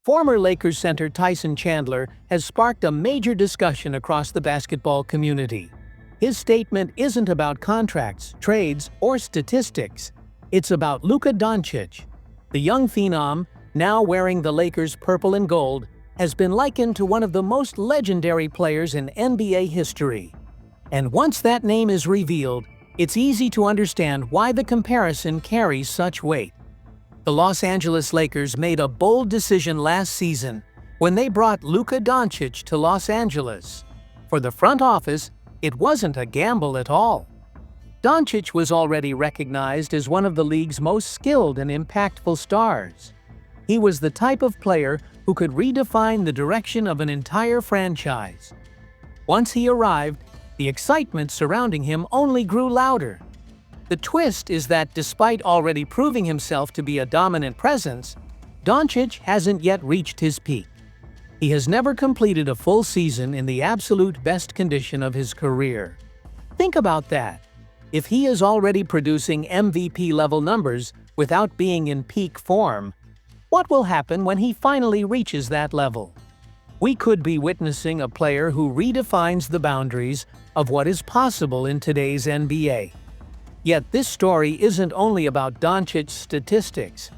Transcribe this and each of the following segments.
Former Lakers center Tyson Chandler has sparked a major discussion across the basketball community. His statement isn't about contracts, trades, or statistics. It's about Luka Dončić. The young phenom, now wearing the Lakers' purple and gold, has been likened to one of the most legendary players in NBA history. And once that name is revealed, it's easy to understand why the comparison carries such weight. The Los Angeles Lakers made a bold decision last season when they brought Luka Dončić to Los Angeles. For the front office, it wasn't a gamble at all. Dončić was already recognized as one of the league's most skilled and impactful stars. He was the type of player who could redefine the direction of an entire franchise. Once he arrived, the excitement surrounding him only grew louder. The twist is that despite already proving himself to be a dominant presence, Dončić hasn't yet reached his peak. He has never completed a full season in the absolute best condition of his career. Think about that. If he is already producing MVP-level numbers without being in peak form, what will happen when he finally reaches that level? We could be witnessing a player who redefines the boundaries of what is possible in today's NBA. Yet this story isn't only about Dončić's statistics.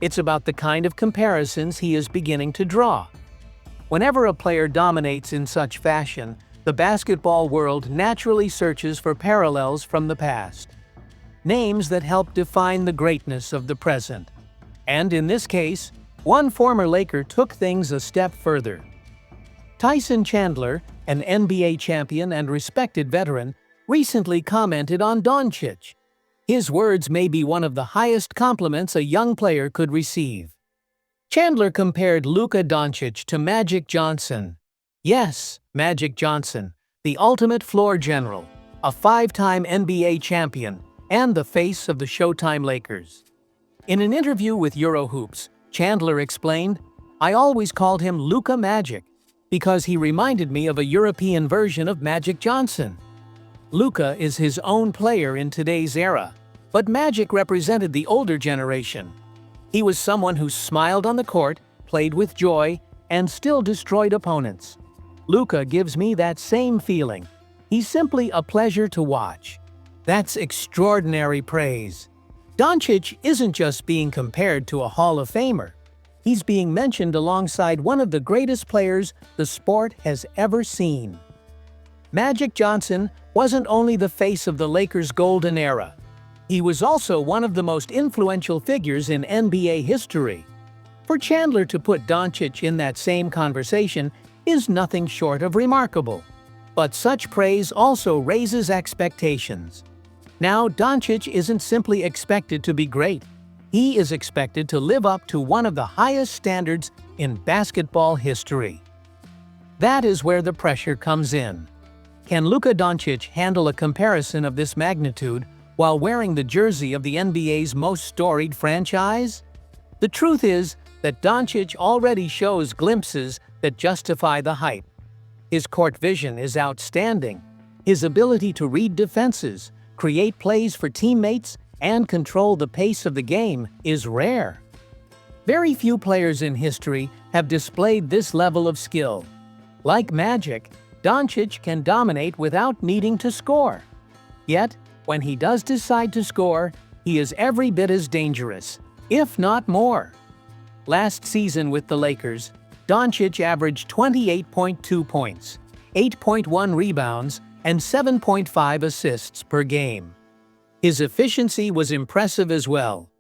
It's about the kind of comparisons he is beginning to draw. Whenever a player dominates in such fashion, the basketball world naturally searches for parallels from the past. Names that help define the greatness of the present. And in this case, one former Laker took things a step further. Tyson Chandler, an NBA champion and respected veteran, recently commented on Dončić. His words may be one of the highest compliments a young player could receive. Chandler compared Luka Dončić to Magic Johnson. Yes, Magic Johnson, the ultimate floor general, a five-time NBA champion, and the face of the Showtime Lakers. In an interview with Eurohoops, Chandler explained, "I always called him Luka Magic, because he reminded me of a European version of Magic Johnson. Luka is his own player in today's era, but Magic represented the older generation. He was someone who smiled on the court, played with joy, and still destroyed opponents. Luka gives me that same feeling. He's simply a pleasure to watch." That's extraordinary praise. Dončić isn't just being compared to a Hall of Famer. He's being mentioned alongside one of the greatest players the sport has ever seen. Magic Johnson wasn't only the face of the Lakers' golden era. He was also one of the most influential figures in NBA history. For Chandler to put Dončić in that same conversation is nothing short of remarkable. But such praise also raises expectations. Now, Dončić isn't simply expected to be great. He is expected to live up to one of the highest standards in basketball history. That is where the pressure comes in. Can Luka Dončić handle a comparison of this magnitude while wearing the jersey of the NBA's most storied franchise? The truth is that Dončić already shows glimpses that justify the hype. His court vision is outstanding. His ability to read defenses, create plays for teammates, and control the pace of the game is rare. Very few players in history have displayed this level of skill. Like Magic, Dončić can dominate without needing to score. Yet, when he does decide to score, he is every bit as dangerous, if not more. Last season with the Lakers, Dončić averaged 28.2 points, 8.1 rebounds, and 7.5 assists per game. His efficiency was impressive as well,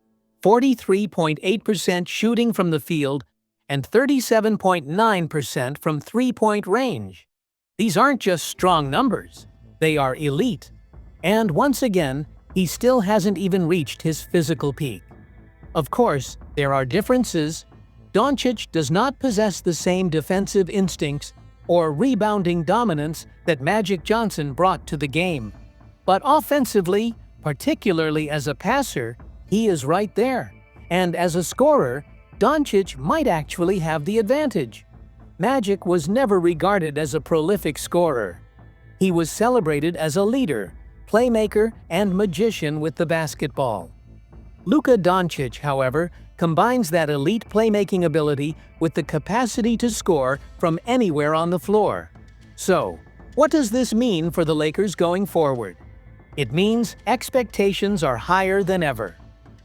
43.8% shooting from the field and 37.9% from three-point range. These aren't just strong numbers, they are elite. And once again, he still hasn't even reached his physical peak. Of course, there are differences. Dončić does not possess the same defensive instincts or rebounding dominance that Magic Johnson brought to the game. But offensively, particularly as a passer, he is right there. And as a scorer, Dončić might actually have the advantage. Magic was never regarded as a prolific scorer. He was celebrated as a leader, playmaker, and magician with the basketball. Luka Dončić, however, combines that elite playmaking ability with the capacity to score from anywhere on the floor. So, what does this mean for the Lakers going forward? It means expectations are higher than ever.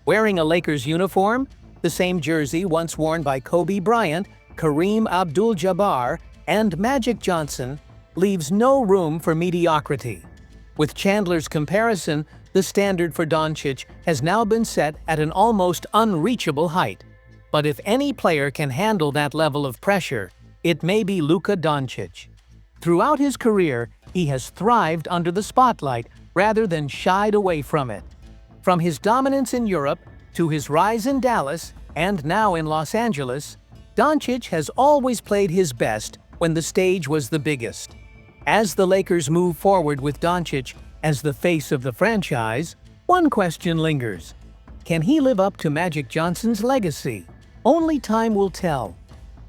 Wearing a Lakers uniform, the same jersey once worn by Kobe Bryant, Kareem Abdul-Jabbar, and Magic Johnson, leaves no room for mediocrity. With Chandler's comparison, the standard for Dončić has now been set at an almost unreachable height. But if any player can handle that level of pressure, it may be Luka Dončić. Throughout his career, he has thrived under the spotlight rather than shied away from it. From his dominance in Europe to his rise in Dallas and now in Los Angeles, Dončić has always played his best when the stage was the biggest. As the Lakers move forward with Dončić as the face of the franchise, one question lingers. Can he live up to Magic Johnson's legacy? Only time will tell.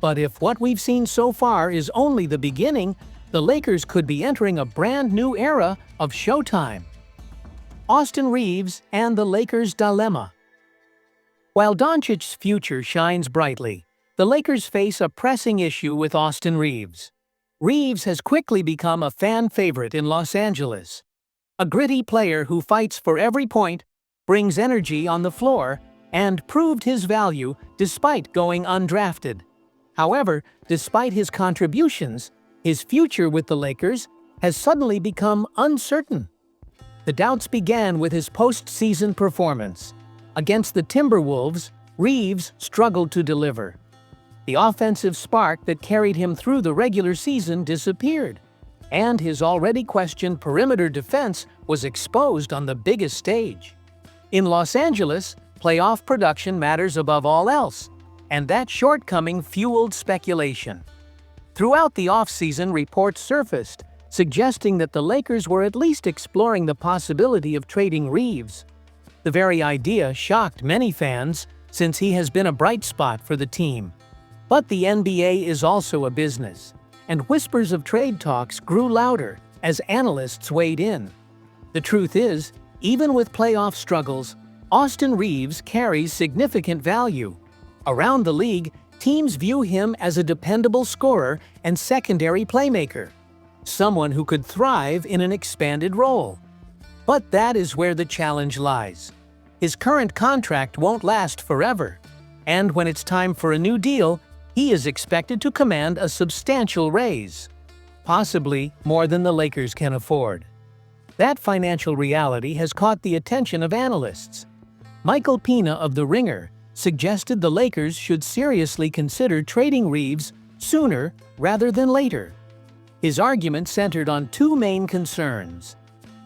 But if what we've seen so far is only the beginning, the Lakers could be entering a brand new era of Showtime. Austin Reaves and the Lakers' dilemma. While Dončić's future shines brightly, the Lakers face a pressing issue with Austin Reaves. Reaves has quickly become a fan favorite in Los Angeles. A gritty player who fights for every point, brings energy on the floor, and proved his value despite going undrafted. However, despite his contributions, his future with the Lakers has suddenly become uncertain. The doubts began with his postseason performance. Against the Timberwolves, Reaves struggled to deliver. The offensive spark that carried him through the regular season disappeared, and his already questioned perimeter defense was exposed on the biggest stage. In Los Angeles, playoff production matters above all else, and that shortcoming fueled speculation. Throughout the offseason, reports surfaced, suggesting that the Lakers were at least exploring the possibility of trading Reaves. The very idea shocked many fans, since he has been a bright spot for the team. But the NBA is also a business, and whispers of trade talks grew louder as analysts weighed in. The truth is, even with playoff struggles, Austin Reaves carries significant value. Around the league, teams view him as a dependable scorer and secondary playmaker, someone who could thrive in an expanded role. But that is where the challenge lies. His current contract won't last forever, and when it's time for a new deal, he is expected to command a substantial raise, possibly more than the Lakers can afford. That financial reality has caught the attention of analysts. Michael Pina of The Ringer suggested the Lakers should seriously consider trading Reaves sooner rather than later. His argument centered on two main concerns: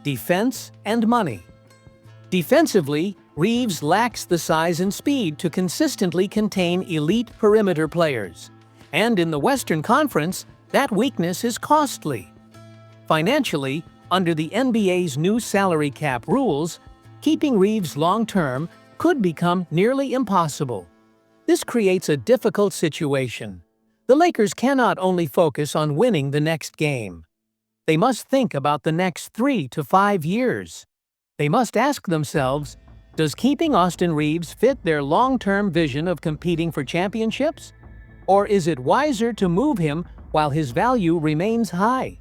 defense and money. Defensively, Reaves lacks the size and speed to consistently contain elite perimeter players, and in the Western Conference, that weakness is costly. Financially, under the NBA's new salary cap rules, keeping Reaves long-term could become nearly impossible. This creates a difficult situation. The Lakers cannot only focus on winning the next game. They must think about the next 3 to 5 years. They must ask themselves, does keeping Austin Reaves fit their long-term vision of competing for championships? Or is it wiser to move him while his value remains high?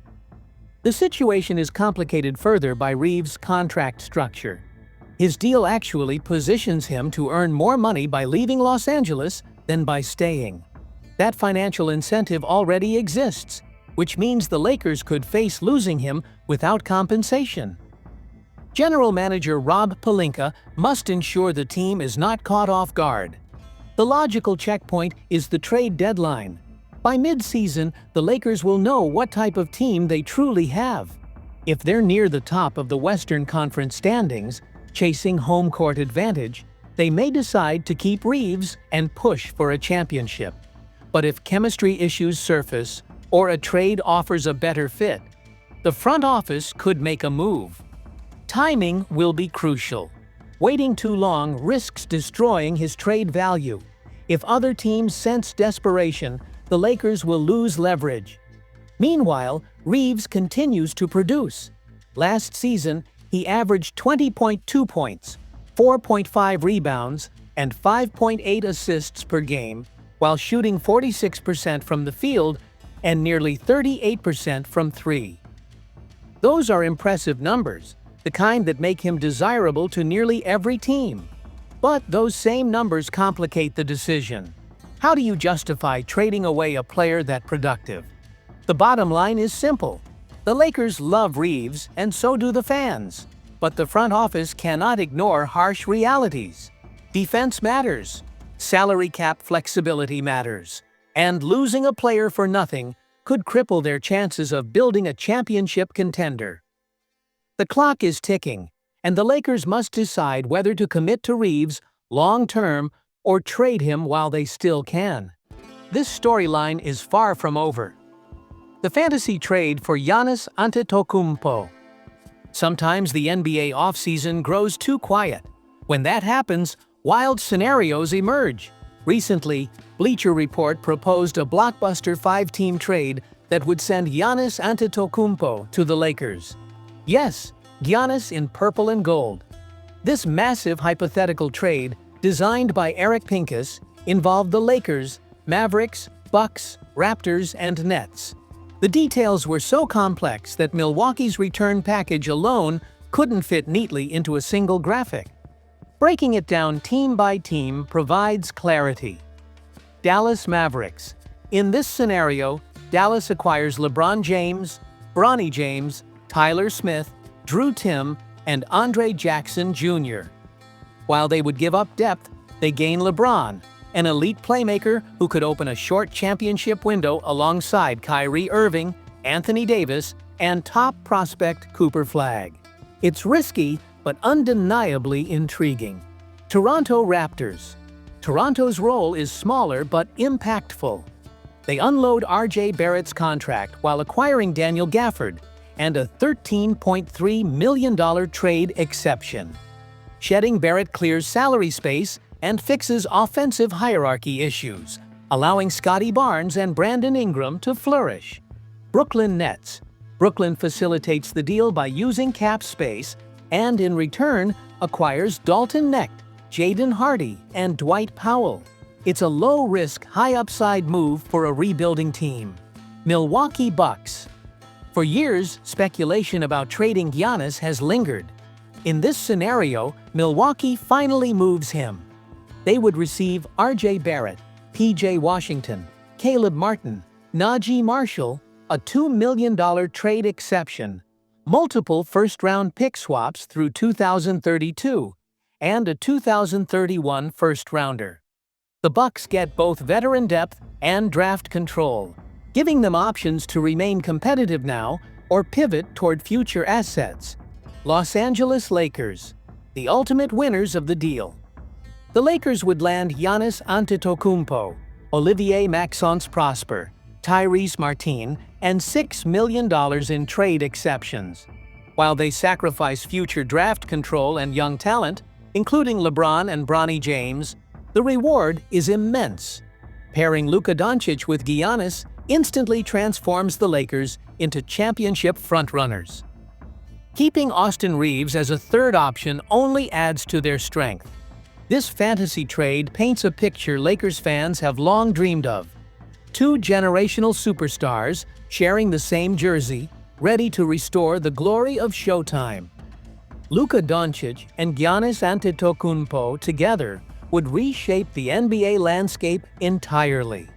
The situation is complicated further by Reaves' contract structure. His deal actually positions him to earn more money by leaving Los Angeles than by staying. That financial incentive already exists, which means the Lakers could face losing him without compensation. General Manager Rob Pelinka must ensure the team is not caught off guard. The logical checkpoint is the trade deadline. By mid-season, the Lakers will know what type of team they truly have. If they're near the top of the Western Conference standings, chasing home court advantage, they may decide to keep Reaves and push for a championship. But if chemistry issues surface, or a trade offers a better fit, the front office could make a move. Timing will be crucial. Waiting too long risks destroying his trade value. If other teams sense desperation, the Lakers will lose leverage. Meanwhile, Reaves continues to produce. Last season, he averaged 20.2 points, 4.5 rebounds, and 5.8 assists per game, while shooting 46% from the field and nearly 38% from three. Those are impressive numbers, the kind that make him desirable to nearly every team. But those same numbers complicate the decision. How do you justify trading away a player that productive? The bottom line is simple. The Lakers love Reaves, and so do the fans. But the front office cannot ignore harsh realities. Defense matters. Salary cap flexibility matters. And losing a player for nothing could cripple their chances of building a championship contender. The clock is ticking, and the Lakers must decide whether to commit to Reaves long-term or trade him while they still can. This storyline is far from over. The fantasy trade for Giannis Antetokounmpo. Sometimes the NBA offseason grows too quiet. When that happens, wild scenarios emerge. Recently, Bleacher Report proposed a blockbuster 5-team trade that would send Giannis Antetokounmpo to the Lakers. Yes, Giannis in purple and gold. This massive hypothetical trade, designed by Eric Pincus, involved the Lakers, Mavericks, Bucks, Raptors, and Nets. The details were so complex that Milwaukee's return package alone couldn't fit neatly into a single graphic. Breaking it down team by team provides clarity. Dallas Mavericks. In this scenario, Dallas acquires LeBron James, Bronny James, Tyler Smith, Drew Timm, and Andre Jackson Jr. While they would give up depth, they gain LeBron, an elite playmaker who could open a short championship window alongside Kyrie Irving, Anthony Davis, and top prospect Cooper Flagg. It's risky, but undeniably intriguing. Toronto Raptors. Toronto's role is smaller but impactful. They unload R.J. Barrett's contract while acquiring Daniel Gafford and a $13.3 million trade exception. Shedding Barrett clears salary space and fixes offensive hierarchy issues, allowing Scotty Barnes and Brandon Ingram to flourish. Brooklyn Nets. Brooklyn facilitates the deal by using cap space and, in return, acquires Dalton Knecht, Jaden Hardy, and Dwight Powell. It's a low-risk, high-upside move for a rebuilding team. Milwaukee Bucks. For years, speculation about trading Giannis has lingered. In this scenario, Milwaukee finally moves him. They would receive R.J. Barrett, P.J. Washington, Caleb Martin, Najee Marshall, a $2 million trade exception, multiple first-round pick swaps through 2032, and a 2031 first-rounder. The Bucks get both veteran depth and draft control, giving them options to remain competitive now or pivot toward future assets. Los Angeles Lakers, the ultimate winners of the deal. The Lakers would land Giannis Antetokounmpo, Olivier Maxence Prosper, Tyrese Martin, and $6 million in trade exceptions. While they sacrifice future draft control and young talent, including LeBron and Bronny James, the reward is immense. Pairing Luka Dončić with Giannis instantly transforms the Lakers into championship frontrunners. Keeping Austin Reaves as a third option only adds to their strength. This fantasy trade paints a picture Lakers fans have long dreamed of. Two generational superstars sharing the same jersey, ready to restore the glory of Showtime. Luka Dončić and Giannis Antetokounmpo together would reshape the NBA landscape entirely.